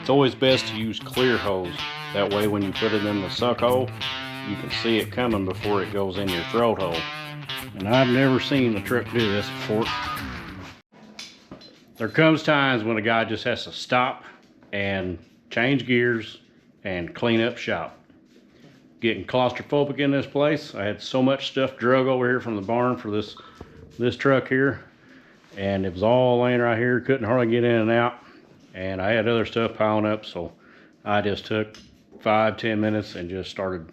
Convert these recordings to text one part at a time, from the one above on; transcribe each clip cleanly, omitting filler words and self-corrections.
It's always best to use clear hose. That way when you put it in the suck hole, you can see it coming before it goes in your throat hole. And I've never seen a truck do this before. There comes times when a guy just has to stop and change gears and clean up shop. Getting claustrophobic in this place. I had so much stuff drug over here from the barn for this truck here, and it was all laying right here, couldn't hardly get in and out, and I had other stuff piling up, so I just took 5-10 minutes and just started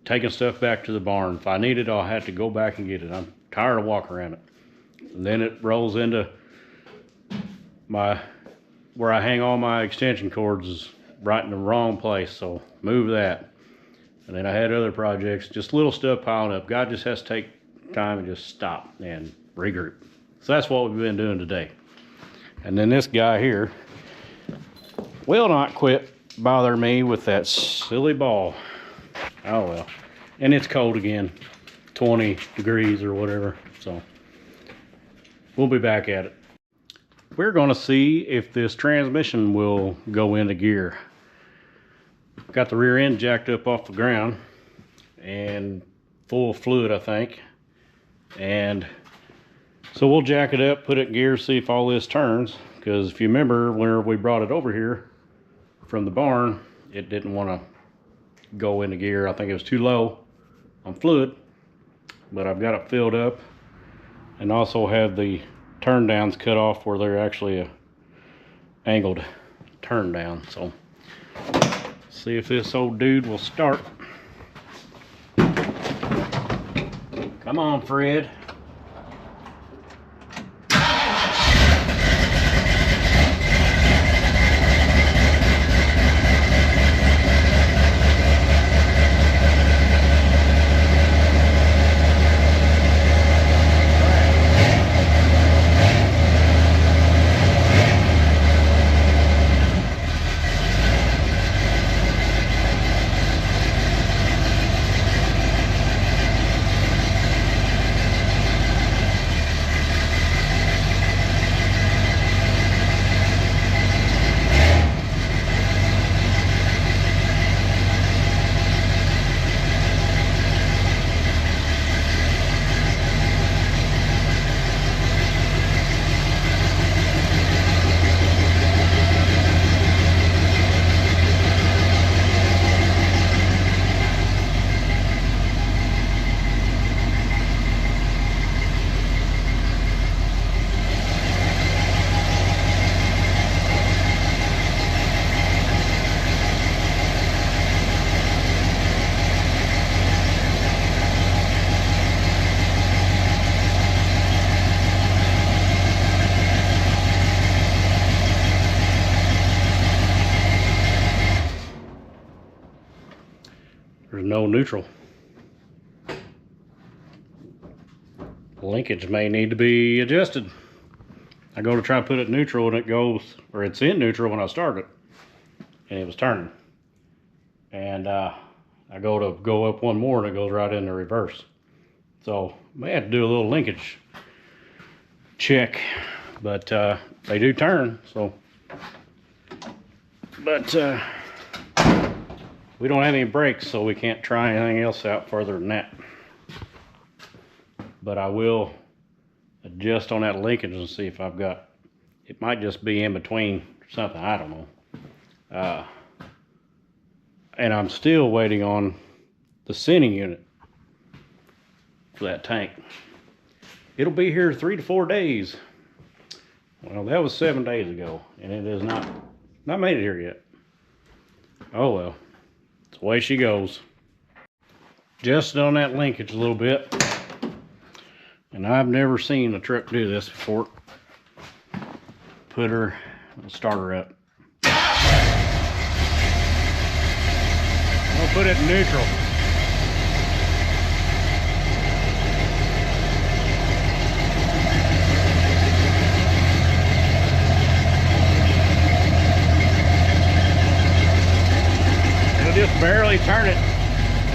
taking stuff back to the barn. If I need it, I'll have to go back and get it. I'm tired of walking around it. And then it rolls into where I hang all my extension cords is right in the wrong place, so move that. And then I had other projects, just little stuff piling up. God just has to take time and just stop and regroup. So that's what we've been doing today. And then this guy here will not quit bothering me with that silly ball. Oh well. And it's cold again, 20 degrees or whatever, so we'll be back at it. We're gonna see if this transmission will go into gear. Got the rear end jacked up off the ground and full of fluid, I think. And so we'll jack it up, put it in gear, see if all this turns. Because if you remember, whenever we brought it over here from the barn, it didn't want to go into gear. I think it was too low on fluid, but I've got it filled up and also have the turn downs cut off where they're actually a angled turn down. So see if this old dude will start. Come on, Fred. There's no neutral. Linkage may need to be adjusted. I go to try to put it in neutral and it goes, or it's in neutral when I start it, and it was turning. And I go up one more and it goes right into reverse. So may have to do a little linkage check, but they do turn. So, but we don't have any brakes, so we can't try anything else out further than that. But I will adjust on that linkage and see if I've got, it might just be in between or something, I don't know. And I'm still waiting on the sending unit for that tank. It'll be here 3 to 4 days. Well, that was 7 days ago, and it is not made it here yet. Oh well. It's the way she goes. Just on that linkage a little bit. And I've never seen a truck do this before. Put her, start her up. I'll put it in neutral. Just barely turn it.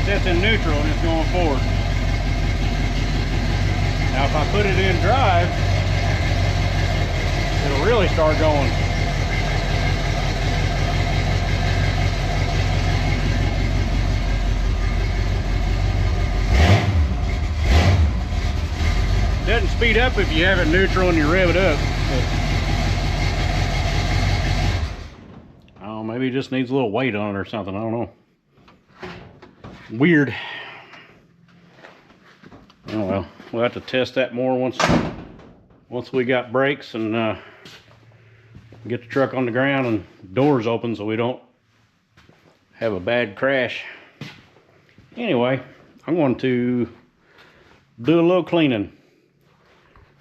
It's in neutral and it's going forward. Now if I put it in drive, it'll really start going. speed up if you have it neutral and you rev it up. But, oh, maybe it just needs a little weight on it or something. I don't know. Weird. Oh well, we'll have to test that more once we got brakes and get the truck on the ground and doors open so we don't have a bad crash. Anyway, I'm going to do a little cleaning.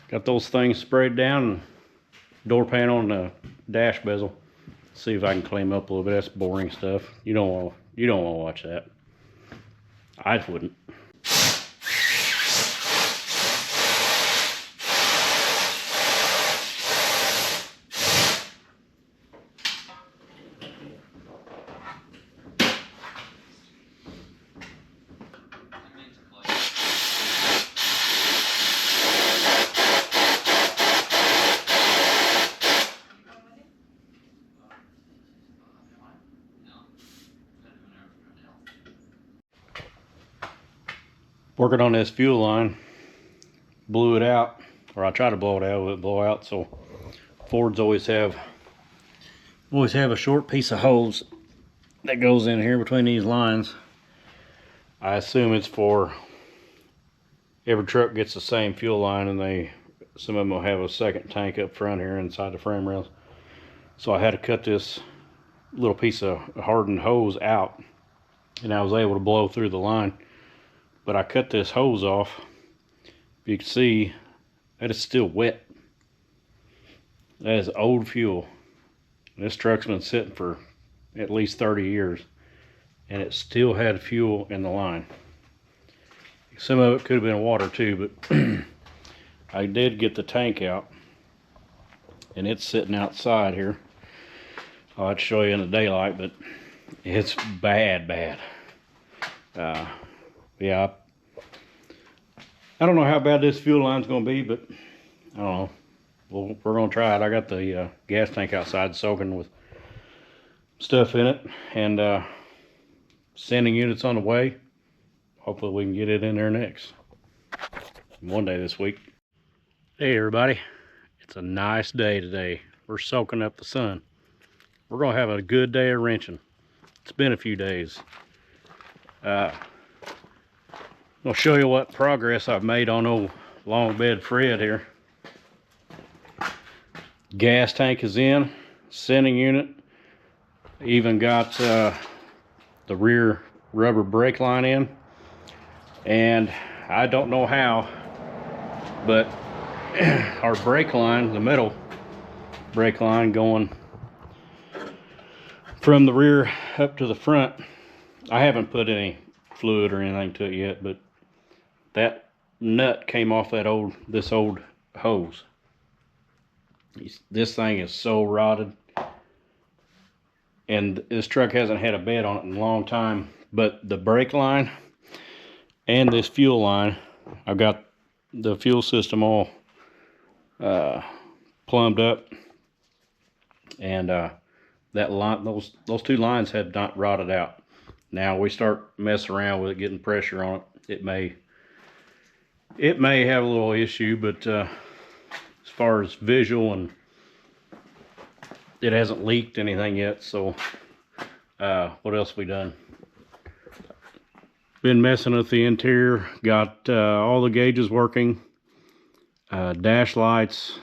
Got those things sprayed down and door panel and the dash bezel. See if I can clean them up a little bit. That's boring stuff. You don't want to watch that. I wouldn't. Working on this fuel line, blew it out, or I try to blow it out, it blow out. So Fords always have a short piece of hose that goes in here between these lines. I assume it's for every truck gets the same fuel line, and some of them will have a second tank up front here inside the frame rails. So I had to cut this little piece of hardened hose out, and I was able to blow through the line. But I cut this hose off. You can see that it's still wet. That is old fuel. This truck's been sitting for at least 30 years, and it still had fuel in the line. Some of it could have been water too, but I did get the tank out, and it's sitting outside here. I'll have to show you in the daylight, but it's bad. Yeah, I don't know how bad this fuel line's going to be, but I don't know. Well, we're going to try it. I got the gas tank outside soaking with stuff in it, and sending units on the way. Hopefully we can get it in there next. One day this week. Hey everybody, it's a nice day today. We're soaking up the sun. We're going to have a good day of wrenching. It's been a few days. I'll show you what progress I've made on old long bed Fred here. Gas tank is in, sending unit. Even got the rear rubber brake line in. And I don't know how, but our brake line, the metal brake line going from the rear up to the front, I haven't put any fluid or anything to it yet, but that nut came off this old hose. This thing is so rotted, and this truck hasn't had a bed on it in a long time. But the brake line and this fuel line, I've got the fuel system all plumbed up, and that line, those two lines had not rotted out. Now we start messing around with it, getting pressure on it, it may have a little issue, but as far as visual, and it hasn't leaked anything yet. So what else we done? Been messing with the interior. Got all the gauges working. Dash lights,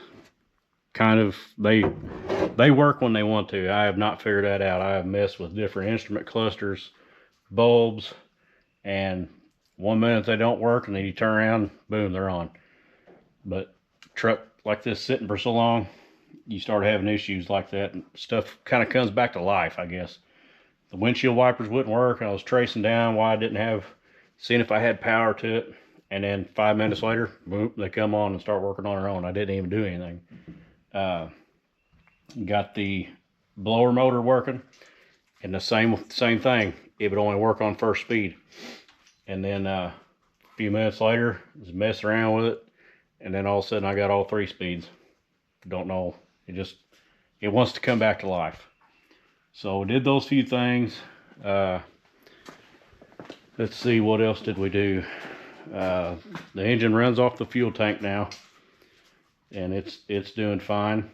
kind of, they work when they want to. I have not figured that out. I have messed with different instrument clusters, bulbs, and 1 minute they don't work, and then you turn around, boom, they're on. But truck like this sitting for so long, you start having issues like that, and stuff kind of comes back to life, I guess. The windshield wipers wouldn't work, and I was tracing down why I didn't have, seeing if I had power to it, and then 5 minutes later, boom, they come on and start working on their own. I didn't even do anything. Got the blower motor working, and the same thing. It would only work on first speed. And then a few minutes later, I was messing around with it, and then all of a sudden I got all 3 speeds. Don't know, it wants to come back to life. So did those few things. Let's see, what else did we do? The engine runs off the fuel tank now. and it's doing fine.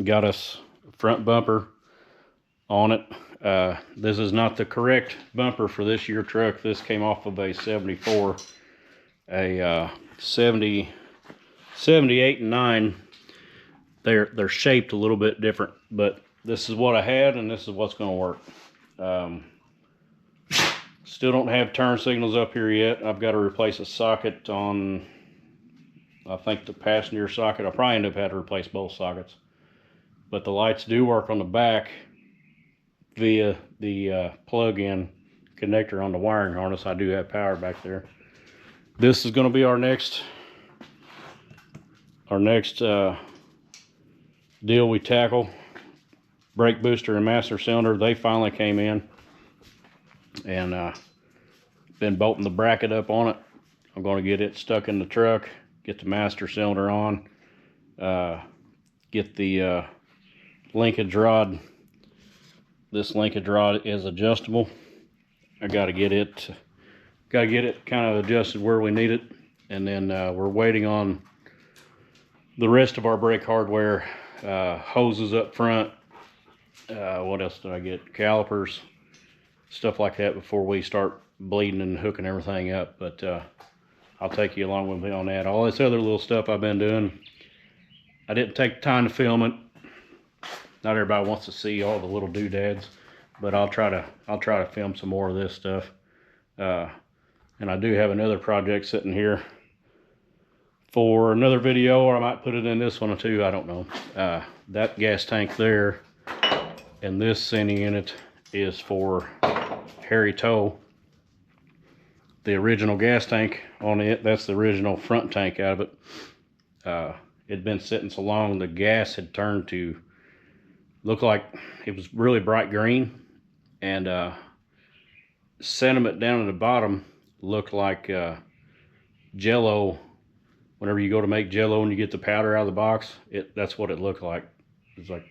Got us front bumper on it. This is not the correct bumper for this year truck. This came off of a 74. A 70, 78 and 9. They're shaped a little bit different, but this is what I had, and this is what's going to work. Still don't have turn signals up here yet. I've got to replace a socket on, I think, the passenger socket. I'll probably end up having to replace both sockets. But the lights do work on the back via the plug-in connector on the wiring harness. I do have power back there. This is going to be our next deal we tackle. Brake booster and master cylinder, they finally came in, and been bolting the bracket up on it. I'm going to get it stuck in the truck, get the master cylinder on, get the linkage rod. This linkage rod is adjustable. I got to get it kind of adjusted where we need it, and then we're waiting on the rest of our brake hardware, hoses up front. What else did I get? Calipers, stuff like that before we start bleeding and hooking everything up. But I'll take you along with me on that. All this other little stuff I've been doing, I didn't take time to film it. Not everybody wants to see all the little doodads, but I'll try to film some more of this stuff. And I do have another project sitting here for another video, or I might put it in this one too, I don't know. That gas tank there and this sending unit is for Harry Tow. The original gas tank on it, that's the original front tank out of it. It'd been sitting so long, the gas had turned to look like it was really bright green, and sediment down at the bottom looked like Jello. Whenever you go to make Jello and you get the powder out of the box, that's what it looked like. It was like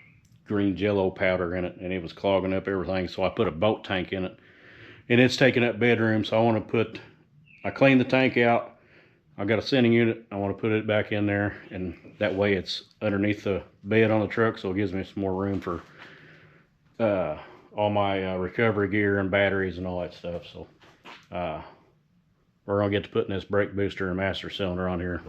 green Jello powder in it, and it was clogging up everything. So I put a boat tank in it, and it's taking up bedroom. So I cleaned the tank out. I got a sending unit. I want to put it back in there, and that way it's underneath the bed on the truck, so it gives me some more room for all my recovery gear and batteries and all that stuff. So we're gonna get to putting this brake booster and master cylinder on here.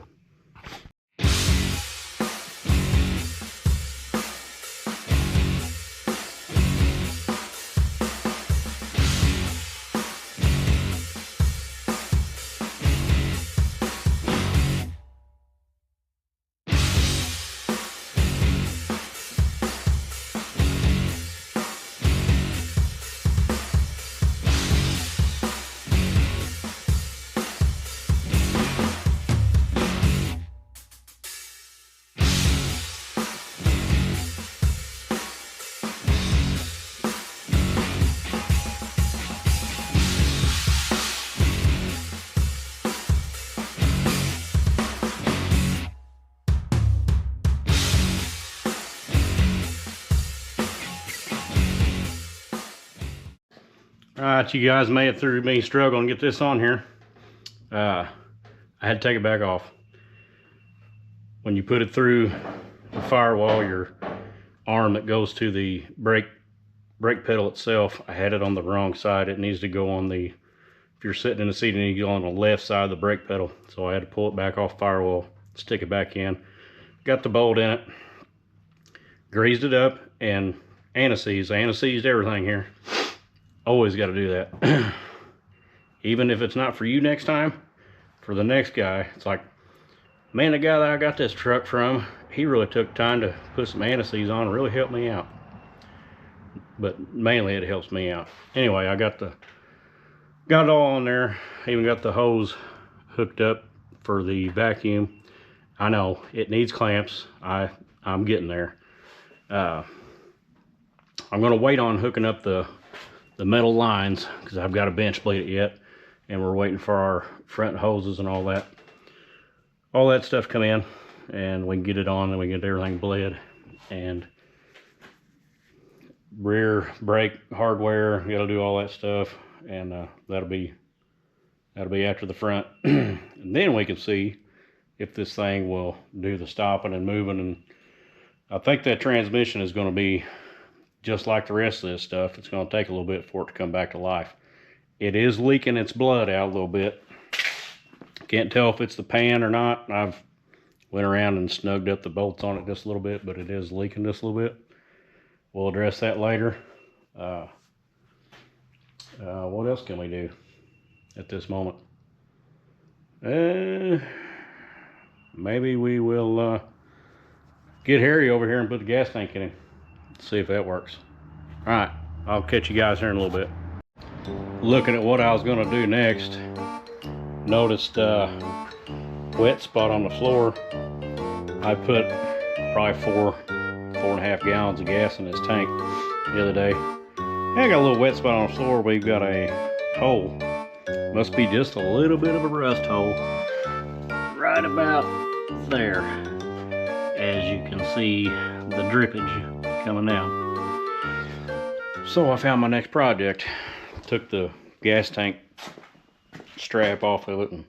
Alright, you guys made it through me struggling to get this on here. I had to take it back off. When you put it through the firewall, your arm that goes to the brake pedal itself, I had it on the wrong side. It needs to go on the, if you're sitting in the seat, it needs to go on the left side of the brake pedal. So I had to pull it back off firewall, stick it back in. Got the bolt in it, greased it up, and anti-seized everything here. Always got to do that. Even if it's not for you next time, for the next guy, it's like, man, the guy that I got this truck from, he really took time to put some anti-seize on and really helped me out. But mainly it helps me out. Anyway, I got it all on there. I even got the hose hooked up for the vacuum. I know it needs clamps. I'm getting there. I'm gonna wait on hooking up the metal lines because I've got to bench bleed it yet, and we're waiting for our front hoses and all that stuff come in, and we can get it on and we can get everything bled. And rear brake hardware, you gotta do all that stuff, and that'll be after the front. And then we can see if this thing will do the stopping and moving. And I think that transmission is going to be just like the rest of this stuff. It's going to take a little bit for it to come back to life. It is leaking its blood out a little bit. Can't tell if it's the pan or not. I've went around and snugged up the bolts on it just a little bit, but it is leaking just a little bit. We'll address that later. What else can we do at this moment? Maybe we will get Harry over here and put the gas tank in him. See if that works. All right, I'll catch you guys here in a little bit. Looking at what I was going to do next, noticed wet spot on the floor. I put probably 4.5 gallons of gas in this tank the other day. I got a little wet spot on the floor. We've got a hole. Must be just a little bit of a rust hole right about there. As you can see, the drippage coming out. So I found my next project. Took the gas tank strap off of it and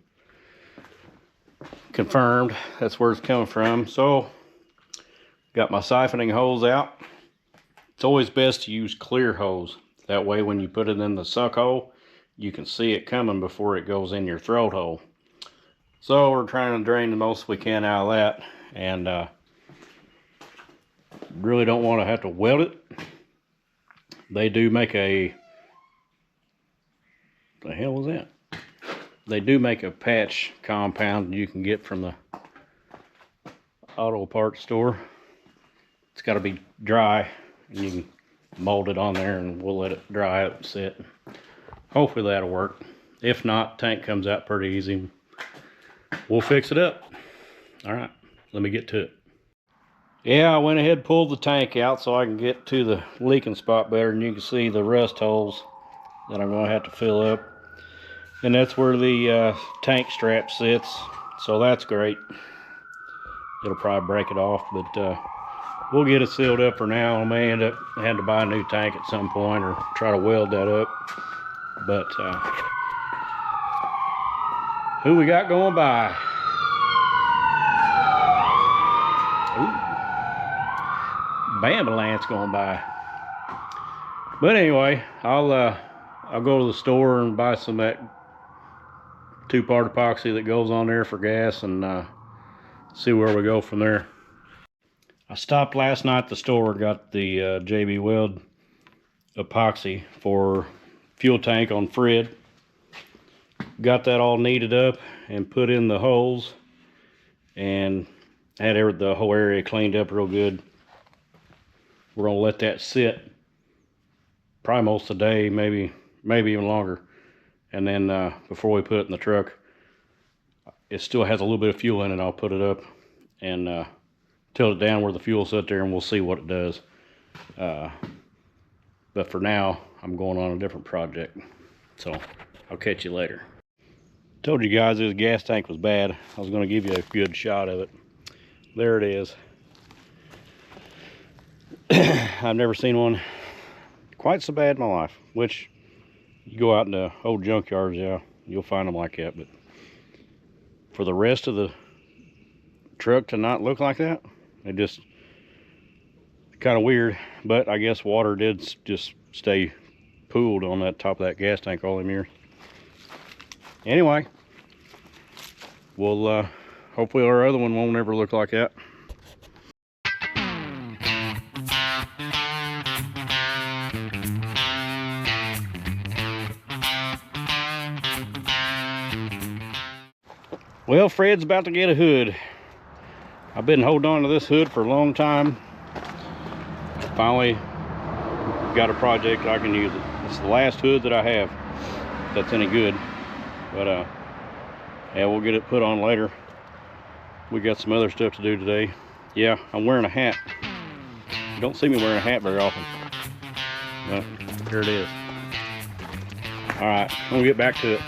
confirmed that's where it's coming from. So got my siphoning hose out. It's always best to use clear hose. That way when you put it in the suck hole, you can see it coming before it goes in your throat hole. So we're trying to drain the most we can out of that, and really don't want to have to weld it. They do make a, the hell was that? They do make a patch compound you can get from the auto parts store. It's got to be dry, and you can mold it on there, and we'll let it dry up and sit. Hopefully that'll work. If not, tank comes out pretty easy. We'll fix it up. All right, let me get to it. Yeah, I went ahead and pulled the tank out so I can get to the leaking spot better, and you can see the rust holes that I'm going to have to fill up. And that's where the tank strap sits, so that's great. It'll probably break it off, but we'll get it sealed up for now. I may end up having to buy a new tank at some point or try to weld that up. But who we got going by? Ooh, Bambulance going by. But anyway, I'll go to the store and buy some of that 2-part epoxy that goes on there for gas, and see where we go from there. I stopped last night at the store, got the JB Weld epoxy for fuel tank on Fred. Got that all kneaded up and put in the holes, and had the whole area cleaned up real good. We're gonna let that sit probably most of the day, maybe even longer. And then before we put it in the truck, it still has a little bit of fuel in it. I'll put it up and tilt it down where the fuel sit there, and we'll see what it does. But for now, I'm going on a different project, so I'll catch you later. Told you guys this gas tank was bad. I was going to give you a good shot of it. There it is. I've never seen one quite so bad in my life, which you go out in the old junkyards, yeah, you'll find them like that. But for the rest of the truck to not look like that, it just kind of weird. But I guess water did just stay pooled on that top of that gas tank all them years. Anyway, we'll hopefully our other one won't ever look like that. Well, Fred's about to get a hood. I've been holding on to this hood for a long time. Finally got a project I can use it. It's the last hood that I have that's any good. But yeah, we'll get it put on later. We got some other stuff to do today. Yeah, I'm wearing a hat. You don't see me wearing a hat very often. But here it is. All right, I'm gonna get back to it.